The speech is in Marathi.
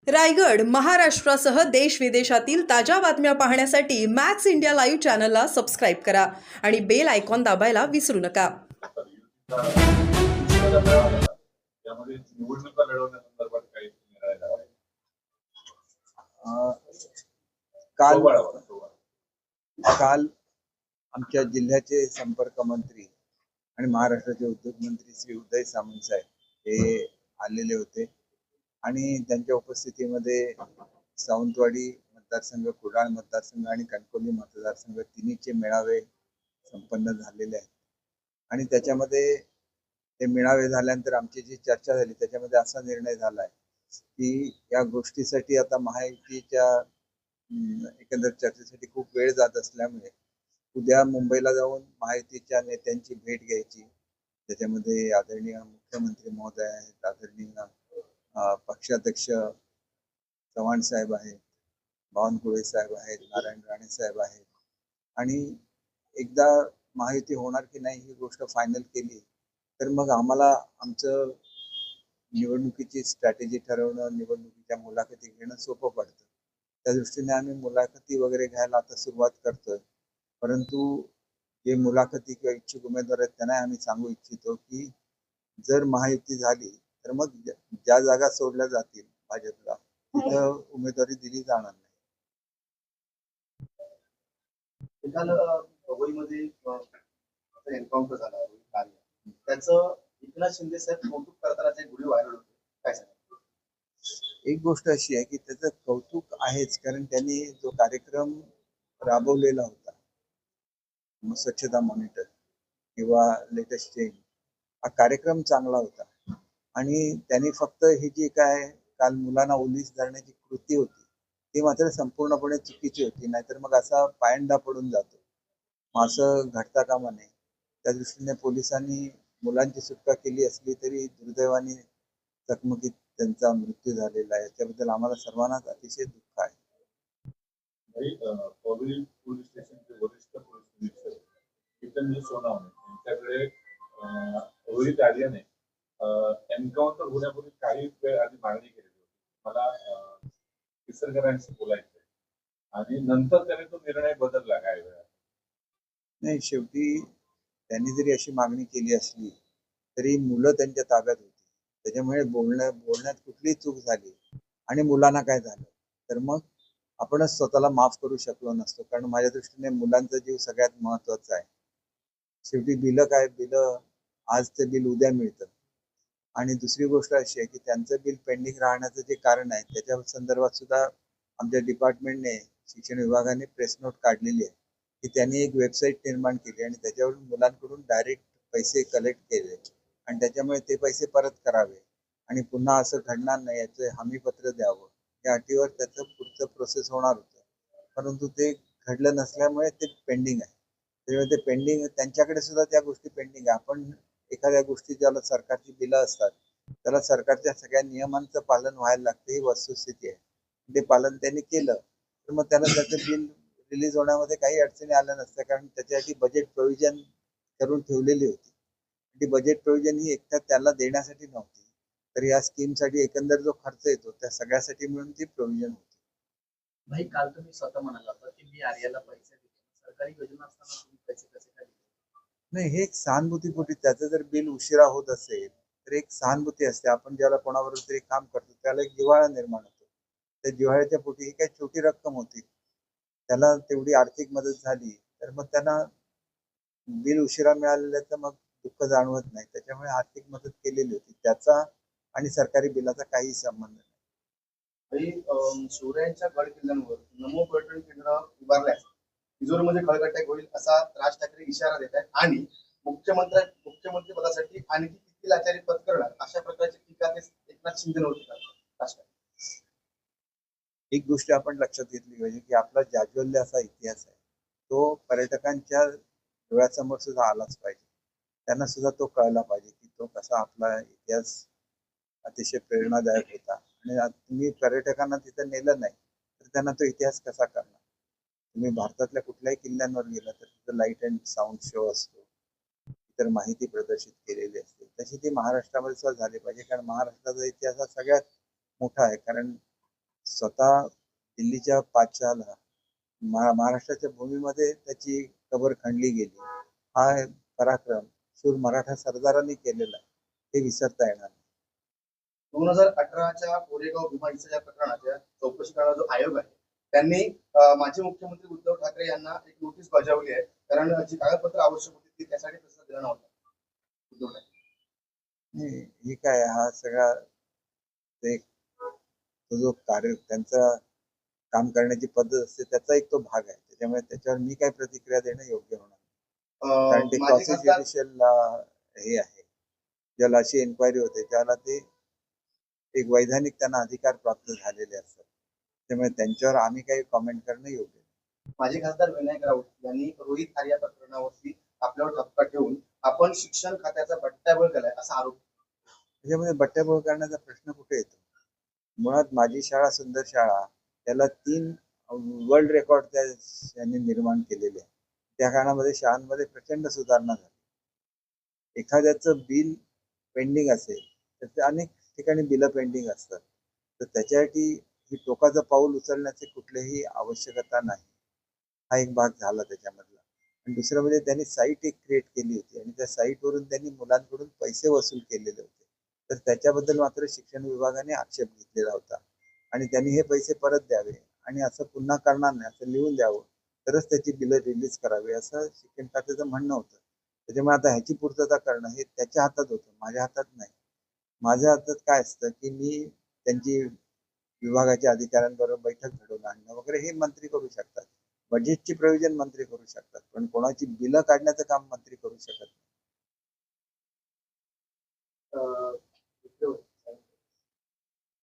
रायगड महाराष्ट्रासह देश विदेशातील ताज्या बातम्या पाहण्यासाठी मॅक्स इंडिया लाईव्ह चॅनलला सबस्क्राईब करा आणि बेल आयकॉन दाबायला विसरू नका. त्यामध्ये निवडणुका लढवण्यासंदर्भात काही निर्णय झाला काल आमच्या जिल्ह्याचे संपर्क मंत्री आणि महाराष्ट्राचे उद्योग मंत्री श्री उदय सामंत साहेब हे आलेले होते आणि त्यांच्या उपस्थितीमध्ये सावंतवाडी मतदारसंघ, कुडाळ मतदारसंघ आणि कणकवली मतदारसंघ तिन्हीचे मेळावे संपन्न झालेले आहेत. आणि त्याच्यामध्ये ते मेळावे झाल्यानंतर आमची जी चर्चा झाली त्याच्यामध्ये असा निर्णय झाला आहे की या गोष्टीसाठी आता महायुतीच्या एकंदर चर्चेसाठी खूप वेळ जात असल्यामुळे उद्या मुंबईला जाऊन महायुतीच्या नेत्यांची भेट घ्यायची. त्याच्यामध्ये आदरणीय मुख्यमंत्री महोदय आहेत, आदरणीय पक्षाध्यक्ष चव्हाण साहेब आहेत, बावनकुळे साहेब आहेत, नारायण राणे साहेब आहेत. आणि एकदा महायुती होणार की नाही ही गोष्ट फायनल केली तर मग आम्हाला आमचं निवडणुकीची स्ट्रॅटेजी ठरवणं, निवडणुकीच्या मुलाखती घेणं सोपं पडतं. त्या दृष्टीने आम्ही मुलाखती वगैरे घ्यायला आता सुरुवात करतोय. परंतु जे मुलाखती किंवा इच्छुक उमेदवार आहेत त्यांना आम्ही सांगू इच्छितो की जर महायुती झाली तर मग ज्या जागा सोडल्या जातील भाजपला तिथं उमेदवारी दिली जाणार नाही. काल मुंबईमध्ये एन्काउंटर झाला त्याचं एकनाथ शिंदे साहेब कौतुक करताना जे व्हिडिओ व्हायरल होते, काय सांगा? एक गोष्ट अशी आहे की त्याचं कौतुक आहेच, कारण त्यांनी जो कार्यक्रम राबवलेला होता स्वच्छता मॉनिटर किंवा लेटेस्ट चेंज, हा कार्यक्रम चांगला होता. आणि त्यांनी फक्त ही जी काय काल मुलांना ओलीस धरण्याची कृती होती ती मात्र संपूर्णपणे चुकीची होती. नाहीतर मग असा पायंडा पडून जातो, असं घडता कामा नये. त्या दृष्टीने पोलिसांनी मुलांची सुटका केली असली तरी दुर्दैवाने चकमकीत त्यांचा मृत्यू झालेला आहे. त्याबद्दल आम्हाला सर्वांनाच अतिशय दुःख आहे. पोलीस स्टेशनचे वरिष्ठ पोलीस निरीक्षक कितनजी सोनावणे यांच्याकडे रोहित आर्याने एन्काउंटर होण्यापूर्वी काही वेळ आधी मागणी केलेली होती, मला किसरकरांशी बोलायचंय, आणि नंतर त्याने तो निर्णय बदलला काही वेळा. नाही, शेवटी त्यांनी जरी अशी मागणी केली असली तरी मुलं त्यांच्या ताब्यात होती. त्याच्यामुळे बोलण्यात कुठलीही चूक झाली आणि मुलांना काय झालं तर मग आपणच स्वतःला माफ करू शकलो नसतो. कारण माझ्या दृष्टीने मुलांचा जीव सगळ्यात महत्वाचा आहे. शेवटी बिलं काय, बिलं आजचं बिल उद्या मिळतं. आणि दुसरी गोष्ट अशी आहे की त्यांचं बिल पेंडिंग राहण्याचं जे कारण आहे त्याच्या संदर्भात सुद्धा आमच्या डिपार्टमेंटने, शिक्षण विभागाने प्रेस नोट काढलेली आहे की त्यांनी एक वेबसाईट निर्माण केली आणि त्याच्यावरून मुलांकडून डायरेक्ट पैसे कलेक्ट केले आणि त्याच्यामुळे ते पैसे परत करावे आणि पुन्हा असं घडणार नाही याचं हमीपत्र द्यावं या अटीवर त्याचं पुढचं प्रोसेस होणार होतं. परंतु ते घडलं नसल्यामुळे ते पेंडिंग आहे. त्यामुळे ते पेंडिंग, त्यांच्याकडे सुद्धा त्या गोष्टी पेंडिंग आहे. आपण एखाद्या गोष्टी ज्याला सरकारची बिलं असतात त्याला सरकारच्या सगळ्या नियमांचं पालन व्हायला लागतं, ही वस्तुस्थिती आहे. ते पालन त्यांनी केलं तर मग त्याला त्याचं बिल रिलीज होण्यामध्ये काही अडचणी आल्या नसत्या, कारण त्याच्यासाठी बजेट प्रोव्हिजन करून ठेवलेली होती. ती बजेट प्रोव्हिजन ही एकट्या त्याला देण्यासाठी नव्हती, तर या स्कीमसाठी एकंदर जो खर्च येतो त्या सगळ्यासाठी मिळून ती प्रोव्हिजन होती. भाई, काल तुम्ही स्वतः म्हणाला होता की मी आर्याला पैसे दिले, सरकारी योजना असताना तुम्ही पैसे कसे काय दिले? नाही, हे एक सहानुभूतीपोटी, त्याचं जर बिल उशिरा होत असेल तर एक सहानुभूती असते. आपण ज्याला कोणाबरोबर तरी काम करतो त्याला एक जिव्हाळा निर्माण होतो. त्या जिव्हाळ्याच्या पोटी ही काही छोटी रक्कम होती, त्याला तेवढी आर्थिक मदत झाली तर मग त्यांना बिल उशिरा मिळालेल्याचं मग दुःख जाणवत नाही. त्याच्यामुळे आर्थिक मदत केलेली होती. त्याचा आणि सरकारी बिलाचा काही संबंध नाही. शिवरायांच्या गड किल्ल्यांवर नमो पर्यटन केंद्र उभारल्यास तिजोरीमध्ये खळगट्ट्या होईल असा राज ठाकरे इशारा देत आहेत आणि मुख्यमंत्री पदासाठी आणखी किती लाचारी पत्करणार अशा प्रकारची टीका एकनाथ शिंदे करतात. एक गोष्ट आपण लक्षात घेतली पाहिजे की आपला जाज्वल्य असा इतिहास आहे, तो पर्यटकांच्या डोळ्यासमोर सुद्धा आलाच पाहिजे. त्यांना सुद्धा तो कळला पाहिजे की तो कसा आपला इतिहास अतिशय प्रेरणादायक होता. आणि तुम्ही पर्यटकांना तिथं नेलं नाही तर त्यांना तो इतिहास कसा करणार? तुम्ही भारतातल्या कुठल्याही किल्ल्यांवर गेला तर तिथं लाईट अँड साऊंड शो असतो, इतर माहिती प्रदर्शित केलेली असते. तशी ती महाराष्ट्रामध्ये सुद्धा झाली पाहिजे, कारण महाराष्ट्राचा इतिहास हा सगळ्यात मोठा आहे. कारण स्वतः दिल्लीच्या पादशहाला महाराष्ट्राच्या भूमीमध्ये त्याची कबर खणली गेली. हा पराक्रम शूर मराठा सरदारांनी केलेला आहे, हे विसरता येणार नाही. 2018च्या कोरेगाव भीमा हिंसाचार प्रकरणाच्या चौकशी करणारा जो आयोग आहे त्यांनी माजी मुख्यमंत्री उद्धव ठाकरे यांना एक नोटीस बजावली आहे, कारण जी कागदपत्र आवश्यक होती ती त्यासाठी प्रतिसाद दिला नव्हता उद्धव ठाकरे. हे काय, हा सगळा एक तो जो कार्य त्यांचा काम करण्याची पद्धत असते त्याचा एक तो भाग आहे. त्याच्यामुळे त्याच्यावर मी काय प्रतिक्रिया देणं योग्य होणार नाही. कारण ते माजी क्रॉस खासदार ज्युडिशियल हे आहे, ज्याला अशी एन्क्वायरी होते त्याला ते एक वैधानिक त्यांना अधिकार प्राप्त झालेले असतात. त्यामुळे त्यांच्यावर आम्ही काही कॉमेंट करणं योग्य नाही. माजी खासदार विनायक राऊत यांनी रोहित आर्या प्रकरणावरती आपल्यावर ठपका ठेवून आपण शिक्षण खात्याचा बट्ट्याबोळ केलाय असा आरोप. त्याच्यामध्ये बट्ट्याबोळ करण्याचा प्रश्न कुठे येतो? मुळात माझी शाळा सुंदर शाळा त्याला 3 वर्ल्ड रेकॉर्ड त्यांनी निर्माण केलेले आहे. त्या काळामध्ये शाळांमध्ये प्रचंड सुधारणा झाली. एखाद्याचं बिल पेंडिंग असेल तर ते अनेक ठिकाणी बिलं पेंडिंग असतात, तर त्याच्यासाठी ही टोकाचं पाऊल उचलण्याची कुठलीही आवश्यकता नाही. हा एक भाग झाला त्याच्यामधला. आणि दुसरं म्हणजे त्यांनी साईट एक क्रिएट केली होती आणि त्या साईटवरून त्यांनी मुलांकडून पैसे वसूल केलेले होते. तर त्याच्याबद्दल मात्र शिक्षण विभागाने आक्षेप घेतलेला होता आणि त्यांनी हे पैसे परत द्यावे आणि असं पुन्हा करणार नाही असं लिहून द्यावं, तरच त्याची बिलं रिलीज करावी असं शिक्षण खात्याचं म्हणणं होतं. त्याच्यामुळे आता ह्याची पूर्तता करणं हे त्याच्या हातात होतं, माझ्या हातात नाही. माझ्या हातात काय असतं की मी त्यांची विभागाच्या अधिकाऱ्यांबरोबर बैठक घडवून आणणं वगैरे हे मंत्री करू शकतात. बजेटची प्रोव्हिजन मंत्री करू शकतात, पण कोणाची बिलं काढण्याचं काम मंत्री करू शकत नाही.